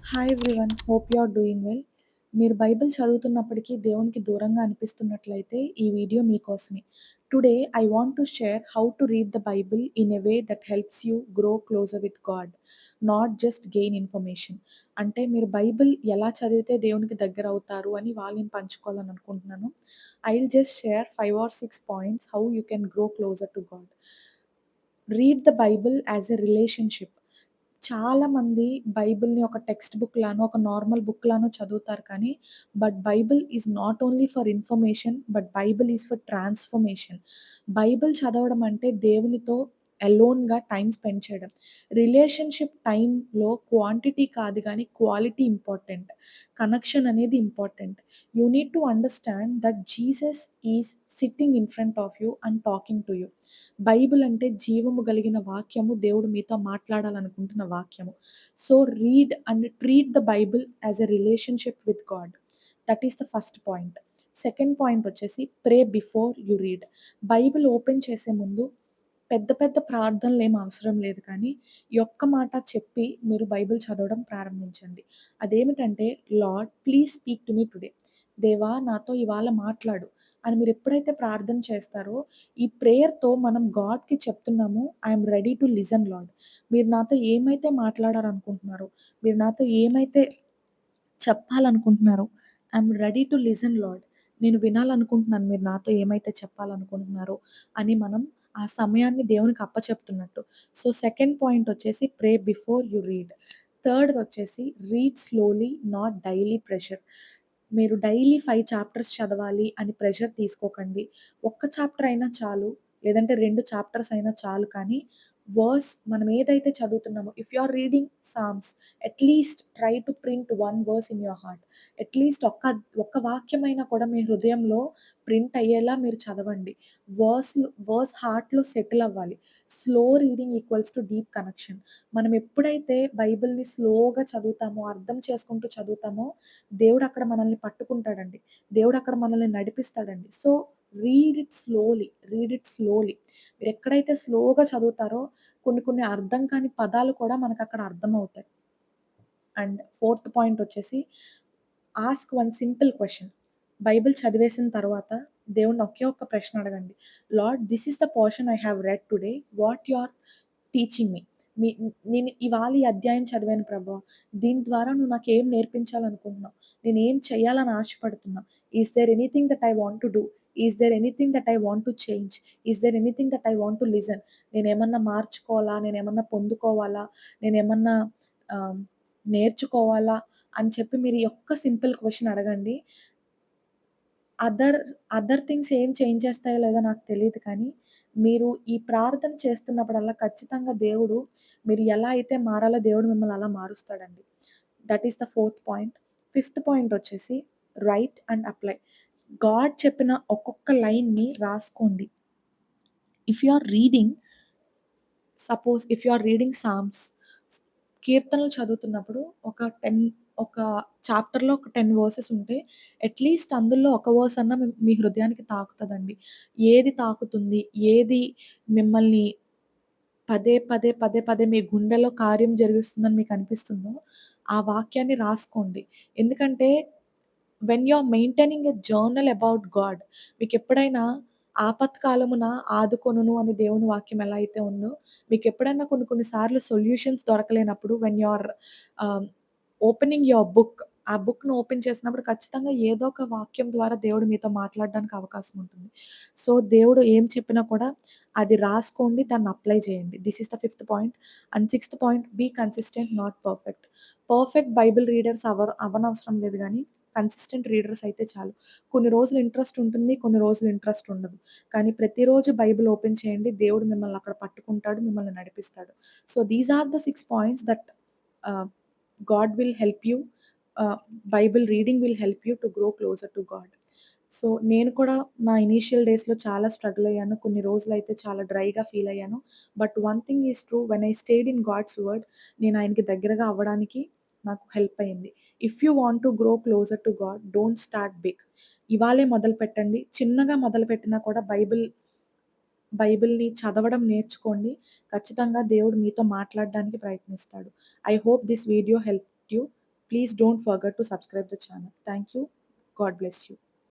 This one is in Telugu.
Hi everyone. Hope you are doing well. మీరు బైబిల్ చదువుతున్నప్పటికీ దేవునికి దూరంగా అనిపిస్తున్నట్లయితే ఈ వీడియో మీకోసమే. Today I want to share how to read the Bible in a way that helps you grow closer with God, not just gain information. అంటే మీరు బైబిల్ ఎలా చదివితే దేవునికి దగ్గర అవుతారు అని నేను పంచుకోవాలని అనుకుంటున్నాను. I will just share 5 or 6 points how you can grow closer to God. Read the Bible as a relationship. చాలామంది బైబిల్‌ని ఒక టెక్స్ట్ బుక్ లానో, ఒక నార్మల్ బుక్ లానో చదువుతారు కానీ, Bible is not only for information, Bible is for transformation. Bible చదవడం అంటే దేవునితో అలోన్‌గా టైమ్ స్పెండ్ చేయడం. రిలేషన్‌షిప్ టైమ్‌లో క్వాంటిటీ కాదు గానీ, క్వాలిటీ ఇంపార్టెంట్. కనెక్షన్ అనేది important. You need to understand that Jesus is sitting in front of you and talking to you. Bible అంటే జీవము కలిగిన వాక్యము. దేవుడు మీతో మాట్లాడాలనుకుంటున్న వాక్యము. So, read and treat the Bible as a relationship with God. That is the first point. Second point వచ్చేసి pray before you read. Bible open చేసే ముందు పెద్ద పెద్ద ప్రార్థనలేమి అవసరం లేదు కానీ, ఈ ఒక్క మాట చెప్పి మీరు బైబిల్ చదవడం ప్రారంభించండి. అదేమిటంటే, lord please speak to me today. దేవా నాతో ఇవాళ మాట్లాడు అని మీరెప్పుడైతే ప్రార్థన చేస్తారో, ఈ ప్రేయర్‌తో మనం గాడ్‌కి చెప్తున్నాము, I'm ready to listen Lord. మీరు నాతో ఏమైతే మాట్లాడాలనుకుంటున్నారో, మీరు నాతో ఏమైతే చెప్పాలనుకుంటున్నారో, I'm ready to listen Lord. నేను వినాలనుకుంటున్నాను మీరు నాతో ఏమైతే చెప్పాలనుకుంటున్నారో అని మనం ఆ సమయాన్ని దేవునికి అప్పచెప్తున్నట్టు. సో, సెకండ్ పాయింట్ వచ్చేసి ప్రే బిఫోర్ యూ రీడ్. థర్డ్‌దొచ్చేసి read slowly not daily pressure. మీరు డైలీ 5 చాప్టర్స్ చదవాలి అని ప్రెషర్ తీసుకోకండి. ఒక్క చాప్టర్ అయినా చాలు. లేదంటే 2 చాప్టర్స్ అయినా చాలు కానీ, మనం ఏదైతే చదువుతున్నామో if you are reading psalms, at least try to print 1 verse in your heart. At least ఒక్క వాక్యమైనా కూడా మీ హృదయంలో ప్రింట్ అయ్యేలా మీరు చదవండి. వర్స్ హార్ట్‌లో సెటిల్ అవ్వాలి. Slow reading equals to deep connection. మనం ఎప్పుడైతే బైబిల్‌ని స్లోగా చదువుతామో, అర్థం చేసుకుంటూ చదువుతామో, దేవుడు అక్కడ మనల్ని పట్టుకుంటాడండి. దేవుడు అక్కడ మనల్ని నడిపిస్తాడండి. So, read it slowly. Read it slowly. మీరెక్కడైతే స్లోగా చదువుతారో కొన్ని కొన్ని అర్థం కాని పదాలు కూడా మనకక్కడ అర్థమవుతాయి. అండ్ ఫోర్త్ పాయింట్ వచ్చేసి ask one simple question. Bible చదివేసిన తర్వాత దేవుడిని ఒకే ఒక్క ప్రశ్న అడగండి. Lord this is the portion I have read today. What you are teaching me. మీ నేను ఇవాళ ఈ అధ్యాయం చదివాను ప్రభువా. దీని ద్వారా నువ్వు నాకేం నేర్పించాలనుకుంటున్నావు? నేనేం చేయాలని ఆశపడుతున్నా? Is there anything that I want to do? Is there anything that I want to change? Is there anything that I want to listen? నేనేమన్నా మార్చుకోవాలా? నేనేమన్నా పొందుకోవాలా? నేనేమన్నా ఆహ్, నేర్చుకోవాలా? అని చెప్పి మీరు ఈ ఒక్క సింపుల్ క్వెషన్ అడగండి. అదర్ అదర్ థింగ్స్ ఏం చేంజ్ చేస్తాయో లేదో నాకు తెలీదు కానీ, మీరు ఈ ప్రార్థన చేస్తున్నప్పుడల్లా ఖచ్చితంగా దేవుడు మీరు ఎలా అయితే మారాలో దేవుడు మిమ్మల్ని అలా మారుస్తాడండి. That is the fourth point. Fifth point వచ్చేసి రైట్ అండ్ అప్లై. గాడ్ చెప్పిన ఒక్కొక్క లైన్‌ని రాసుకోండి. If you are reading if you are reading psalms, కీర్తనలు చదువుతున్నప్పుడు ఒక చాప్టర్‌లో ఒక 10 వర్సెస్ ఉంటే అట్‌లీస్ట్ అందులో ఒక వర్స్ అన్నా మీ మీ హృదయానికి తాకుతదండి. ఏది తాకుతుంది? ఏది మిమ్మల్ని పదే పదే మీ గుండెలో కార్యం జరిగిస్తుందని మీకనిపిస్తుందో, ఆ వాక్యాన్ని రాసుకోండి. ఎందుకంటే when you are maintaining a journal about God, మీకెప్పుడైనా ఆపత్కాలమున ఆదుకొనును అని దేవుని వాక్యం ఎలా అయితే ఉందో, మీకెప్పుడైనా కొన్ని కొన్ని సార్లు సొల్యూషన్స్ దొరకలేనప్పుడు వెన్ యూ ఆర్ ఆహ్, ఓపెనింగ్ యువర్ బుక్, ఆ బుక్‌ని ఓపెన్ చేసినప్పుడు ఖచ్చితంగా ఏదో ఒక వాక్యం ద్వారా దేవుడు మీతో మాట్లాడడానికి అవకాశం ఉంటుంది. సో, దేవుడు ఏం చెప్పినా కూడా అది రాసుకోండి. దాన్ని అప్లై చేయండి. This is the fifth point. And sixth point be consistent not perfect. Perfect Bible readers అవ్వనవసరం లేదు గానీ, కన్సిస్టెంట్ రీడర్స్ అయితే చాలు. కొన్ని రోజులు ఇంట్రెస్ట్ ఉంటుంది. కొన్ని రోజులు ఇంట్రెస్ట్ ఉండదు. కానీ ప్రతిరోజు బైబిల్ ఓపెన్ చేయండి. దేవుడు మిమ్మల్ని అక్కడ పట్టుకుంటాడు. మిమ్మల్ని నడిపిస్తాడు. So, these are the 6 points that ah, God will help you. Ah, Bible reading will help you to grow closer to God. So, నేను కూడా నా ఇనీషియల్ డేస్‌లో చాలా స్ట్రగుల్ అయ్యాను. కొన్ని రోజులైతే చాలా డ్రైగా ఫీల్ అయ్యాను. But one thing is true, when I stayed in God's word, నేను ఆయనకి దగ్గరగా అవ్వడానికి నాకు హెల్ప్ అయింది. If you want to grow closer to God, don't start big. ఇవాళే మొదలుపెట్టండి. చిన్నగా మొదలుపెట్టినా కూడా బైబిల్‌ని చదవడం నేర్చుకోండి. ఖచ్చితంగా దేవుడు మీతో మాట్లాడడానికి ప్రయత్నిస్తాడు. I hope this video helped you. Please don't forget to subscribe the channel. Thank you. God bless you.